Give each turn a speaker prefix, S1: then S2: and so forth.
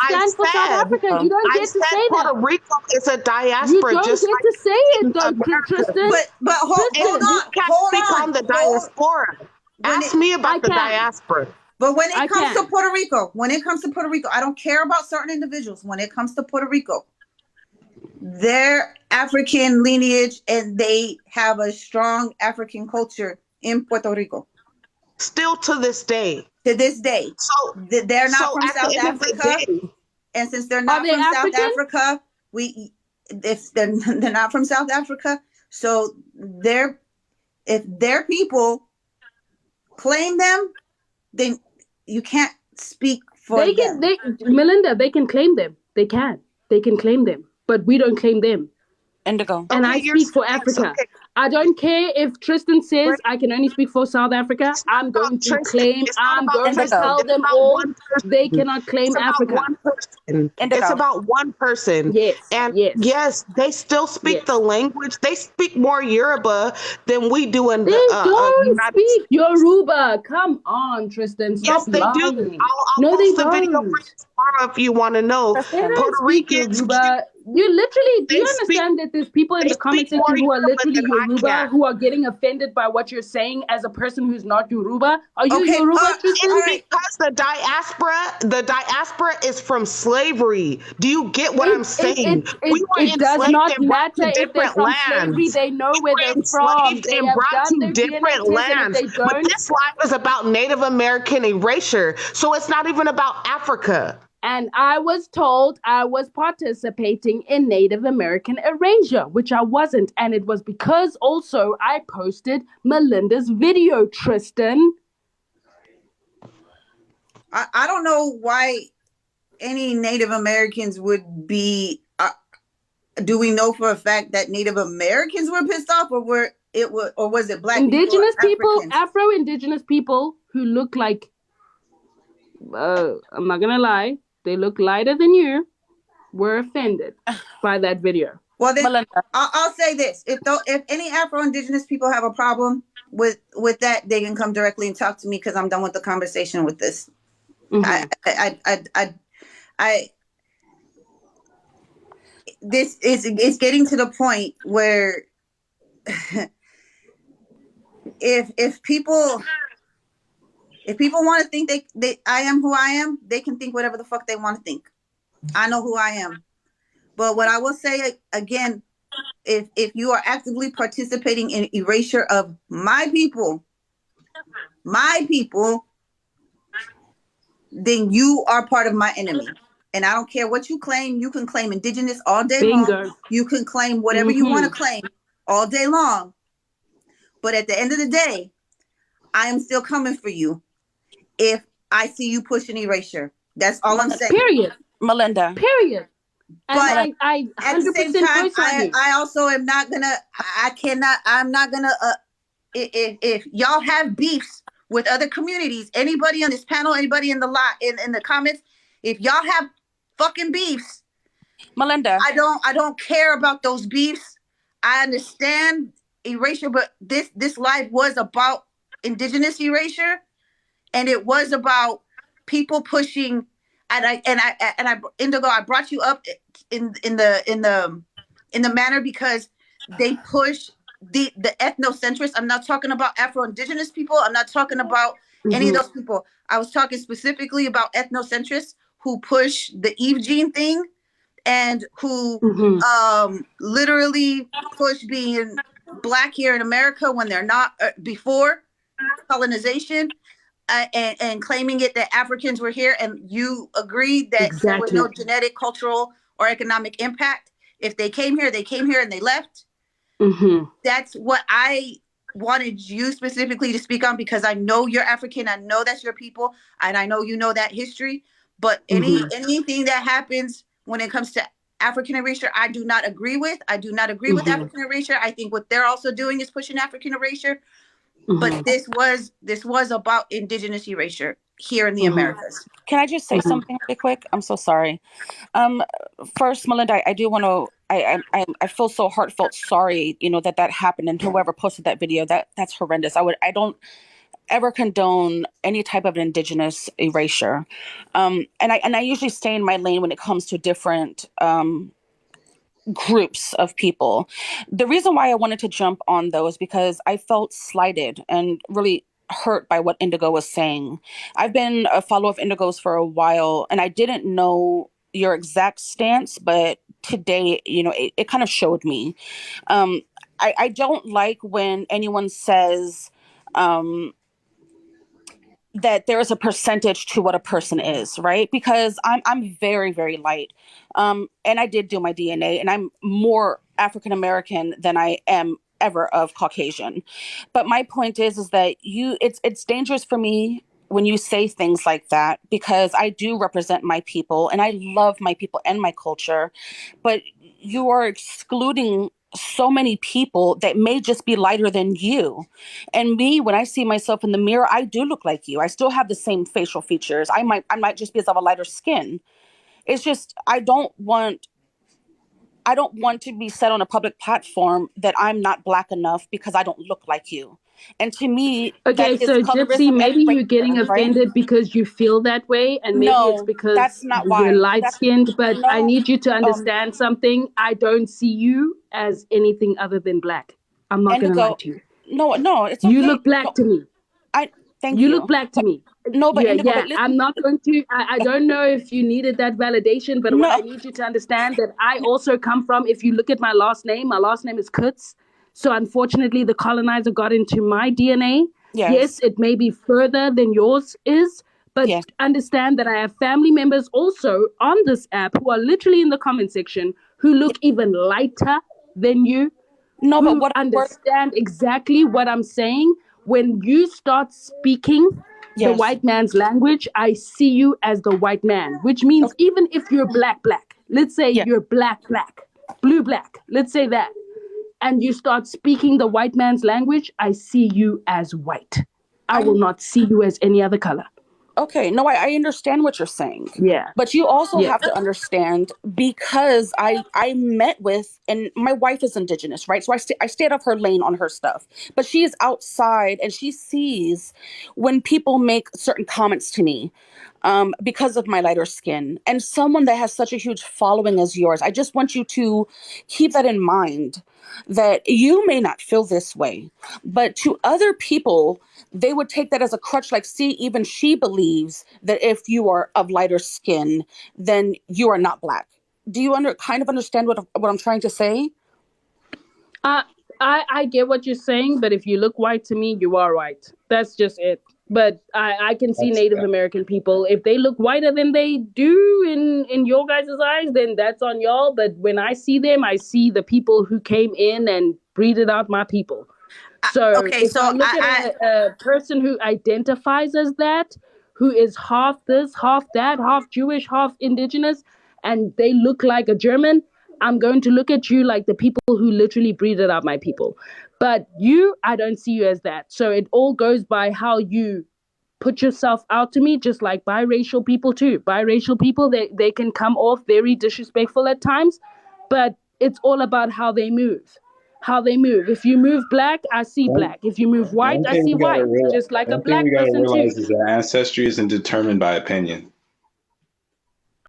S1: I
S2: stand for South
S1: said,
S2: Africa. You don't get to say
S1: Puerto
S2: that.
S1: Rico is a
S2: You
S1: diaspora,
S2: don't
S1: just
S2: get
S1: like
S2: to say it, though,
S1: America.
S2: Tristan.
S3: But hold
S1: And you
S3: on,
S1: can't speak on the diaspora. Ask me
S2: I
S1: about the
S2: can.
S1: diaspora.
S3: But when
S2: I
S3: it comes to
S2: can.
S3: Puerto Rico, I don't care about certain individuals. When it comes to Puerto Rico, they're African lineage and they have a strong African culture in Puerto Rico
S1: Still to this day.
S3: to this day.
S1: So,
S3: They're not from
S1: at the
S3: South
S1: end of the
S3: Africa,
S1: day,
S3: and since they're
S2: Are
S3: not
S2: they
S3: from South
S2: African?
S3: Africa, if they're not from South Africa, so if their people claim them, then you can't speak for
S2: They
S3: them.
S2: can. Melinda, they can claim them. They can. They can claim them, but we don't claim them.
S4: Indigo.
S2: And
S1: okay,
S2: I speak for Africa.
S1: okay.
S2: I don't care if Tristan says I can only speak for South Africa.
S1: It's not
S2: I'm going
S1: about
S2: to
S1: Tristan.
S2: claim.
S1: It's not
S2: I'm
S1: about
S2: going to
S4: Indigo.
S2: tell
S1: Tristan. It's
S2: them
S1: about
S2: all
S1: one person.
S2: they cannot claim
S1: It's about
S2: Africa.
S1: one person.
S4: Indigo.
S1: It's about one person.
S2: Yes,
S1: And
S2: yes.
S1: yes, they still speak
S2: Yes.
S1: the language. They speak more Yoruba than we do in
S2: They
S1: the
S2: don't
S1: United
S2: speak Yoruba. Come on, Tristan.
S1: Yes,
S2: Stop
S1: they do.
S2: lying.
S1: I'll
S2: No, they
S1: post the video for
S2: don't.
S1: you tomorrow if you want to know.
S2: They
S4: Tristan.
S2: don't
S1: Puerto
S2: speak
S1: Ricans,
S2: Yoruba. You literally, do
S1: they
S2: you
S1: speak
S2: understand that there's people in
S1: they
S2: the comment
S1: speak more
S2: section who are
S1: Yoruba
S2: literally
S1: than I
S2: Yoruba
S1: can.
S2: who are getting offended by what you're saying as a person who's not Yoruba? Are you
S3: Okay,
S2: Yoruba,
S3: all
S2: Tristan?
S3: right.
S1: Because the diaspora is from slavery. Do you get what I'm saying? We were
S2: It does
S1: enslaved
S2: not
S1: and brought
S2: matter
S1: to
S2: if they're
S1: different
S2: from slavery.
S1: lands.
S2: They know
S1: We
S2: where
S1: were
S2: they're from.
S1: enslaved
S2: They
S1: and
S2: have
S1: brought
S2: done
S1: to
S2: their DNA
S1: different
S2: test, and if
S1: lands.
S2: they
S1: But
S2: don't,
S1: this life is about Native American erasure. So it's not even about Africa.
S2: and I was told I was participating in Native American erasure, which I wasn't. And it was because also I posted Melinda's video, Tristan.
S3: I don't know why any Native Americans would be. Do we know for a fact that Native Americans were pissed off, or was it black
S2: Indigenous people,
S3: Africans?
S2: Afro-Indigenous people who look like, I'm not gonna lie, they look lighter than you, were offended by that video.
S3: Well, then
S4: Melinda.
S3: I'll say this: if any Afro-Indigenous people have a problem with that, they can come directly and talk to me because I'm done with the conversation with this.
S2: Mm-hmm.
S3: This is getting to the point where if people want to think I am who I am, they can think whatever the fuck they want to think. I know who I am. But what I will say again, if you are actively participating in erasure of my people, then you are part of my enemy. And I don't care what you claim. You can claim indigenous all day long. You can claim whatever you want to claim all day long. But at the end of the day, I am still coming for you if I see you pushing erasure. That's all I'm saying.
S2: Period.
S4: Melinda.
S2: Period.
S3: But
S2: I
S3: at the same time, I also am not gonna. I'm not gonna. If y'all have beefs with other communities, anybody on this panel, anybody in the in the comments, if y'all have fucking beefs,
S4: Melinda,
S3: I don't care about those beefs. I understand erasure, but this live was about indigenous erasure, and it was about people pushing. Indigo, I brought you up in the manner because they push the ethnocentrists. I'm not talking about Afro-Indigenous people. I'm not talking about any of those people. I was talking specifically about ethnocentrists who push the Eve Jean thing and who literally push being black here in America when they're not before colonization. And claiming it that Africans were here, and you agreed that there was no genetic, cultural, or economic impact. If they came here and they left. That's what I wanted you specifically to speak on, because I know you're African. I know that's your people, and I know you know that history. But anything that happens when it comes to African erasure, I do not agree with. I do not agree with African erasure. I think what they're also doing is pushing African erasure. But this was about indigenous erasure here in the Americas.
S4: Can I just say something really quick? I'm so sorry. First, Melinda, I do want to. I feel so heartfelt sorry, that happened, and whoever posted that video, that's horrendous. ever condone any type of indigenous erasure. And I usually stay in my lane when it comes to different groups of people. The reason why I wanted to jump on though is because I felt slighted and really hurt by what Indigo was saying. I've been a follower of Indigo's for a while, and I didn't know your exact stance, but today, it kind of showed me. Um, I don't like when anyone says, um, that there is a percentage to what a person is, right? Because I'm very, very light. And I did do my DNA, and I'm more African American than I am ever of Caucasian. But my point is that it's dangerous for me when you say things like that, because I do represent my people and I love my people and my culture, but you are excluding so many people that may just be lighter than you. And me, when I see myself in the mirror, I do look like you. I still have the same facial features. I might just be of a lighter skin. It's just I don't want to be said on a public platform that I'm not black enough because I don't look like you. And to me, that
S2: Okay,
S4: is
S2: so Gypsy,
S4: colorism and
S2: maybe you're getting
S4: racism, right?
S2: offended because you feel that way, and maybe it's
S4: No, that's
S2: because
S4: not
S2: you're
S4: why.
S2: light
S4: That's
S2: skinned, but I
S4: no,
S2: need you to
S4: um,
S2: understand something. I don't see you as anything other than black. I'm not going to lie
S4: Indigo.
S2: to you.
S4: No, no, it's
S2: You
S4: okay.
S2: look black
S4: No,
S2: to me.
S4: I thank
S2: You look
S4: you.
S2: black to
S4: But
S2: me.
S4: no, but
S2: Yeah,
S4: Indigo,
S2: yeah.
S4: but
S2: I'm
S4: listen,
S2: not going to, I don't know if you needed that validation, but what I
S4: no,
S2: need you to understand that I also come from, if you look at my last name is Kutz. So unfortunately, the colonizer got into my DNA. Yes,
S4: yes,
S2: it may be further than yours is, but
S4: yes.
S2: understand that I have family members also on this app who are literally in the comment section who look even lighter than you,
S4: No, but
S2: who
S4: what word?
S2: understand exactly what I'm saying. When you start speaking the
S4: Yes.
S2: white man's language, I see you as the white man, which means
S4: Okay.
S2: even if you're black, black, let's say
S4: Yeah.
S2: you're black, black, blue, black, let's say that, and you start speaking the white man's language, I see you as white. I will
S4: I
S2: not see you as any other color.
S4: Okay, no, I understand what you're saying,
S2: Yeah.
S4: but you also
S2: Yeah.
S4: have to understand, because I met with, and my wife is indigenous, right? So I stay out of her lane on her stuff, but she is outside and she sees when people make certain comments to me, because of my lighter skin, and someone that has such a huge following as yours. I just want you to keep that in mind, that you may not feel this way, but to other people, they would take that as a crutch. Like, see, even she believes that if you are of lighter skin, then you are not black. Do you kind of understand what I'm trying to say?
S2: Uh, I get what you're saying, but if you look white to me, you are white. That's just it. But I can see
S5: That's
S2: Native American people. If they look whiter than they do in your guys' eyes, then that's on y'all. But when I see them, I see the people who came in and breeded out my people. So
S3: Okay,
S2: if
S3: so
S2: I look at a person who identifies as that, who is half this, half that, half Jewish, half indigenous, and they look like a German, I'm going to look at you like the people who literally breeded out my people. But you, I don't see you as that. So it all goes by how you put yourself out to me, just like biracial people too. Biracial people, they can come off very disrespectful at times, but it's all about how they move. How they move. If you move black, I see
S5: one
S2: black. If you move white,
S5: one
S2: I
S5: thing
S2: see
S5: we gotta
S2: white. Just like a
S5: one thing we
S2: black
S5: gotta
S2: person too.
S5: realize is that ancestry isn't determined by opinion.